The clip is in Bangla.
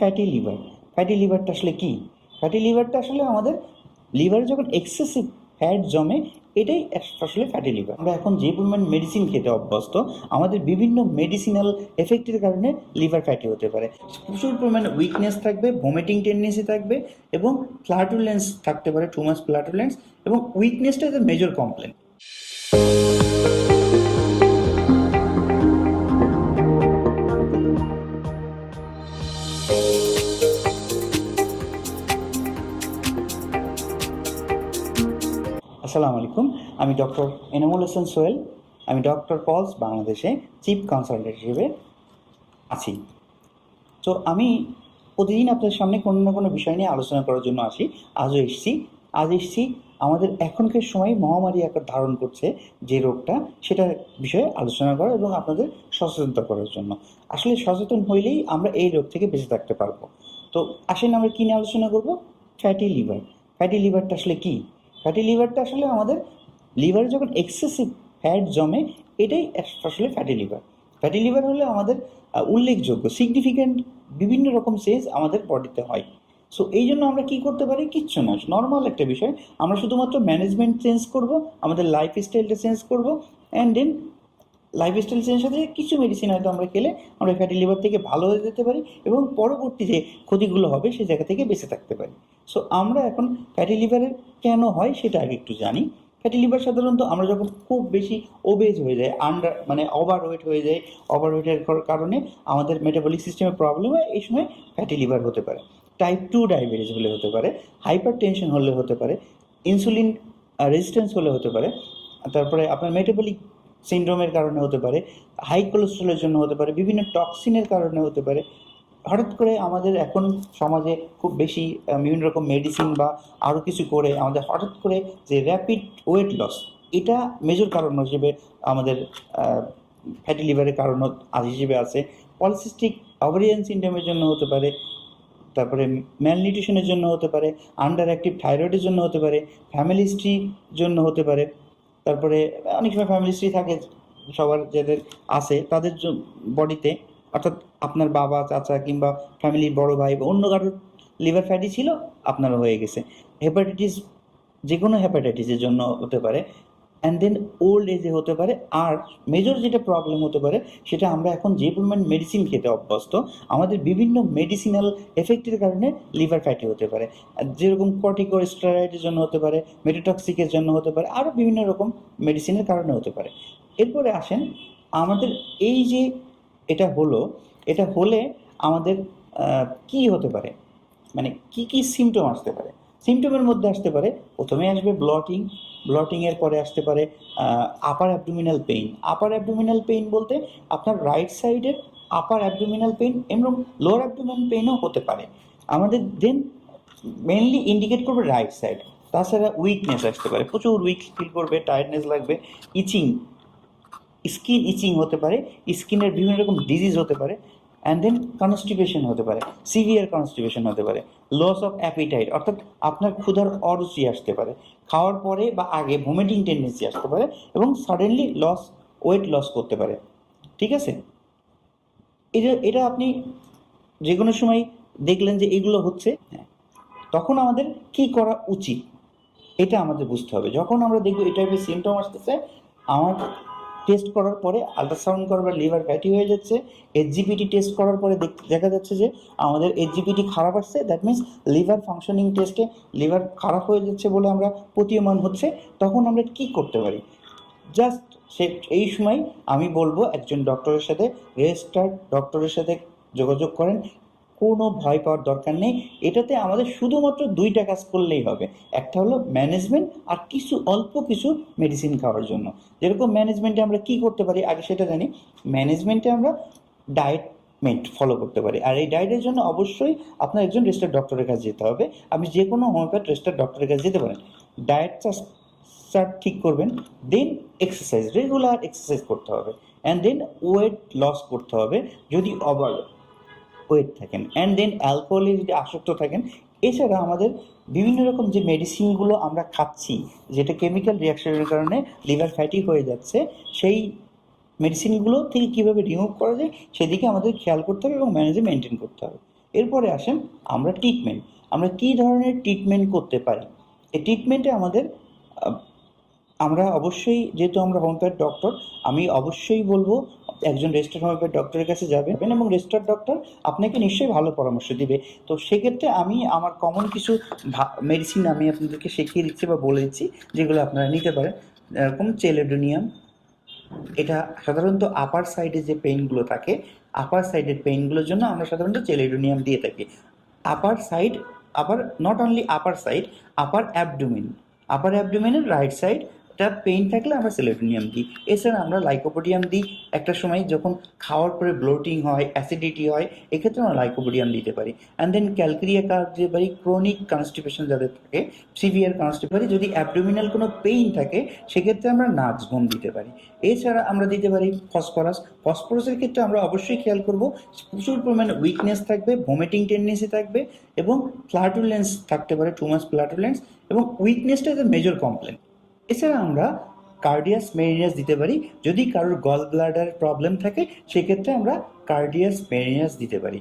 Fatty liver. ফ্যাটি লিভারটা আসলে কি? ফ্যাটি লিভারটা আসলে আমাদের লিভারে যখন এক্সেসিভ ফ্যাট জমে, এটাই আসলে ফ্যাটি লিভার। আমরা এখন যে পরিমাণ মেডিসিন খেতে অভ্যস্ত, আমাদের বিভিন্ন মেডিসিনাল এফেক্টের কারণে লিভার ফ্যাটি হতে পারে। প্রচুর পরিমাণে উইকনেস থাকবে, ভমিটিং টেন্ডেন্সি থাকবে এবং ফ্লাটুলেন্স থাকতে পারে, টু মাচ ফ্লাটুলেন্স, এবং উইকনেসটা ইজ এ মেজর কমপ্লেন। আসসালামু আলাইকুম, আমি ডক্টর এনামুল হোসেন সোহেল। আমি ডক্টর পলস বাংলাদেশে চিফ কনসালটেন্ট হিসেবে আছি। তো আমি প্রতিদিন আপনাদের সামনে কোনো না কোনো বিষয় নিয়ে আলোচনা করার জন্য আসি। আজ এসেছি আমাদের এখনকার সময় মহামারী আকার ধারণ করছে যে রোগটা, সেটার বিষয়ে আলোচনা করা এবং আপনাদের সচেতনতা করার জন্য। আসলে সচেতন হইলেই আমরা এই রোগ থেকে বেঁচে থাকতে পারবো। তো আসেন আমরা কী নিয়ে আলোচনা করব? Fatty liver. ফ্যাটি লিভারটা আসলে কি? ফ্যাটি লিভারটা আসলে আমাদের লিভারে যখন এক্সেসিভ ফ্যাট জমে, এটাই আসলে ফ্যাটি লিভার। ফ্যাটি লিভার হলে আমাদের উল্লেখযোগ্য সিগনিফিক্যান্ট বিভিন্ন রকম চেঞ্জ আমাদের বডিতে হয়। সো এই জন্য আমরা কী করতে পারি? কিচ্ছু না, নর্মাল একটা বিষয়। আমরা শুধুমাত্র ম্যানেজমেন্ট চেঞ্জ করব, আমাদের লাইফ স্টাইলটা চেঞ্জ করব, অ্যান্ড দেন লাইফস্টাইল চেঞ্জের সাথে কিছু মেডিসিন হয়তো আমরা খেলে আমরা ফ্যাটি লিভার থেকে ভালো হয়ে যেতে পারি এবং পরবর্তী যে ক্ষতিগুলো হবে সেই জায়গা থেকে বেঁচে থাকতে পারি। সো আমরা এখন ফ্যাটি লিভারের কেন হয় সেটা আগে একটু জানি। ফ্যাটি লিভার সাধারণত আমরা যখন খুব বেশি ওবেজ হয়ে যায়, ওভার ওয়েট হয়ে যায়, ওভার ওয়েটের কারণে আমাদের মেটাবলিক সিস্টেমে প্রবলেম হয়, এই সময় ফ্যাটি লিভার হতে পারে। টাইপ 2 ডায়াবেটিস হলে হতে পারে, হাইপার টেনশন হলে হতে পারে, ইনসুলিন রেজিস্ট্যান্স হলে হতে পারে, তারপরে আপনার মেটাবলিক সিনড্রোমের কারণে হতে পারে, হাই কোলেস্ট্রলের জন্য হতে পারে, বিভিন্ন টক্সিনের কারণে হতে পারে। হঠাৎ করে আমাদের এখন সমাজে খুব বেশি বিভিন্ন রকম মেডিসিন বা আরও কিছু করে আমাদের হঠাৎ করে যে র্যাপিড ওয়েট লস, এটা মেজর কারণ হিসেবে আমাদের ফ্যাটি লিভারের কারণ হিসেবে আছে। পলিসিস্টিক ওভারিয়ান সিনড্রোমের জন্য হতে পারে, তারপরে ম্যালনিউট্রিশনের জন্য হতে পারে, আন্ডার অ্যাক্টিভ থাইরয়েডের জন্য হতে পারে, ফ্যামিলি হিস্ট্রির জন্য হতে পারে। তারপরে অনেক সময় ফ্যামিলি হিস্ট্রি থাকে সবার, যাদের আছে তাদের বডিতে, অর্থাৎ আপনার বাবা, চাচা কিংবা ফ্যামিলির বড় ভাই বা অন্য কারোর লিভার ফ্যাটি ছিল, আপনারও হয়ে গেছে। হেপাটাইটিস, যে কোনো হেপাটাইটিসের জন্য হতে পারে, অ্যান্ড দেন ওল্ড এজে হতে পারে। আর মেজর যেটা প্রবলেম হতে পারে সেটা আমরা এখন যে পরিমাণ মেডিসিন খেতে অভ্যস্ত, আমাদের বিভিন্ন মেডিসিনাল এফেক্টের কারণে লিভার ফ্যাটি হতে পারে। যেরকম কর্টিকোস্টেরয়েডের জন্য হতে পারে, মেটোটক্সিকের জন্য হতে পারে, আরও বিভিন্ন রকম মেডিসিনের কারণে হতে পারে। এরপরে আসেন আমাদের এই যে এটা হলে আমাদের কি হতে পারে, মানে কি সিমটম আসতে পারে। সিমটমের মধ্যে আসতে পারে, প্রথমে আসবে ব্লটিংয়ের পরে আসতে পারে upper abdominal pain. Upper abdominal pain বলতে আপনার রাইট সাইডের আপার অ্যাবডোমিনাল পেইন এবং লোয়ার অ্যাবডোমিনাল পেইনও হতে পারে। আমাদের দেন মেনলি ইন্ডিকেট করবে রাইট সাইড। তাছাড়া উইকনেস আসতে পারে, প্রচুর উইক ফিল করবে, টায়ার্ডনেস লাগবে, স্কিন ইচিং হতে পারে, স্কিনের বিভিন্ন রকম ডিজিজ হতে পারে, অ্যান্ড দেন কনস্টিপেশন হতে পারে, সিভিয়ার কনস্টিপেশন হতে পারে, লস অফ অ্যাপিটাইট, অর্থাৎ আপনার ক্ষুধার অরুচি আসতে পারে, খাওয়ার পরে বা আগে ভমিটিং টেন্ডেন্সি আসতে পারে, এবং সাডেনলি ওয়েট লস করতে পারে। ঠিক আছে, এটা আপনি যে কোনো সময় দেখলেন যে এগুলো হচ্ছে, তখন আমাদের কি করা উচিত এটা আমাদের বুঝতে হবে। যখন আমরা দেখবো এই টাইপের সিমটম আসতেছে, আমার টেস্ট করার পরে আল্ট্রাসাউন্ড করবার লিভার ফ্যাটি হয়ে যাচ্ছে, এইচজিপিটি টেস্ট করার পরে দেখা যাচ্ছে যে আমাদের এইচজিপিটি খারাপ আসছে, দ্যাট মিনস লিভার ফাংশনিং টেস্টে লিভার খারাপ হয়ে যাচ্ছে বলে আমরা প্রতীয়মান হচ্ছে, তখন আমরা কি করতে পারি? জাস্ট এই সময় আমি বলবো একজন ডক্টরের সাথে, রেজিস্টার্ড ডক্টরের সাথে যোগাযোগ করেন। কোনো ভয় পাওয়ার দরকার নেই। এটাতে আমাদের শুধুমাত্র 2টা কাজ করলেই হবে। একটা হলো ম্যানেজমেন্ট, আর অল্প কিছু মেডিসিন খাওয়ার জন্য। যেরকম ম্যানেজমেন্টে আমরা কি করতে পারি আগে সেটা জানি। ম্যানেজমেন্টে আমরা ডায়েট ফলো করতে পারি, আর এই ডায়েটের জন্য অবশ্যই আপনার একজন রেজিস্টার্ড ডক্টরের কাছে যেতে হবে। আপনি যে কোনো হোমিওপ্যাথ রেজিস্টার্ড ডক্টরের কাছে যেতে পারেন। ডায়েটটা ঠিক করবেন, দেন এক্সারসাইজ, রেগুলার এক্সারসাইজ করতে হবে, অ্যান্ড দেন ওয়েট লস করতে হবে যদি ওভার ওয়েট থাকেন, অ্যান্ড দেন অ্যালকোহলে যদি আসক্ত থাকেন। এছাড়া আমাদের বিভিন্ন রকম যে মেডিসিনগুলো আমরা খাচ্ছি, যেটা কেমিক্যাল রিয়াকশনের কারণে লিভার ফ্যাটি হয়ে যাচ্ছে, সেই মেডিসিনগুলো থেকে কীভাবে রিমুভ করা যায় সেদিকে আমাদের খেয়াল করতে হবে এবং মেনটেন করতে হবে। এরপরে আসেন আমরা ট্রিটমেন্ট, আমরা কী ধরনের ট্রিটমেন্ট করতে পারি। এই ট্রিটমেন্টে আমাদের আমরা অবশ্যই, যেহেতু আমরা হোমিওপ্যাথ ডক্টর, আমি অবশ্যই বলবো একজন রেজিস্টার্ড হোমিওপ্যাথ ডক্টরের কাছে যাবেন এবং রেজিস্টার্ড ডক্টর আপনাকে নিশ্চয়ই ভালো পরামর্শ দিবে। তো সেক্ষেত্রে আমি আমার কমন কিছু মেডিসিন আমি আপনাদেরকে শিখিয়ে দিচ্ছি বা বলে দিচ্ছি, যেগুলো আপনারা নিতে পারেন। এরকম চেলেডোনিয়াম, এটা সাধারণত আপার সাইডে যে পেইনগুলো থাকে, আপার সাইডের পেইনগুলোর জন্য আমরা সাধারণত চেলেডোনিয়াম দিয়ে থাকি। Upper side, upper, not only upper side, upper অ্যাবডোমেনের রাইট সাইড এটা পেইন থাকলে আমরা সেলেডোনিয়াম দিই। এছাড়া আমরা লাইকোপোডিয়াম দিই। একটা সময় যখন খাওয়ার পরে ব্লোটিং হয়, অ্যাসিডিটি হয়, এক্ষেত্রে আমরা লাইকোপোডিয়াম দিতে পারি। অ্যান্ড দেন ক্যালকেরিয়া কার্ড, যে বাড়ি ক্রনিক কনস্টিপেশন যাদের থাকে, সিভিয়ার কনস্টিপেশন, যদি অ্যাবডোমিনাল কোনো পেইন থাকে সেক্ষেত্রে আমরা নার্ভস দিতে পারি। এছাড়া আমরা দিতে পারি ফসফরাসের ক্ষেত্রে আমরা অবশ্যই খেয়াল করব, প্রচুর পরিমাণে উইকনেস থাকবে, ভমিটিং টেন্ডেন্সি থাকবে এবং ফ্ল্যাটুলেন্স থাকতে পারে, টু মাচ ফ্ল্যাটুলেন্স, এবং উইকনেসটা ইজ এ মেজর কমপ্লেন। এছাড়া আমরা কার্ডিয়াস মেরিনাস দিতে পারি। যদি কারোর গল ব্লাডার প্রবলেম থাকে সেক্ষেত্রে আমরা কার্ডিয়াস মেরিনাস দিতে পারি।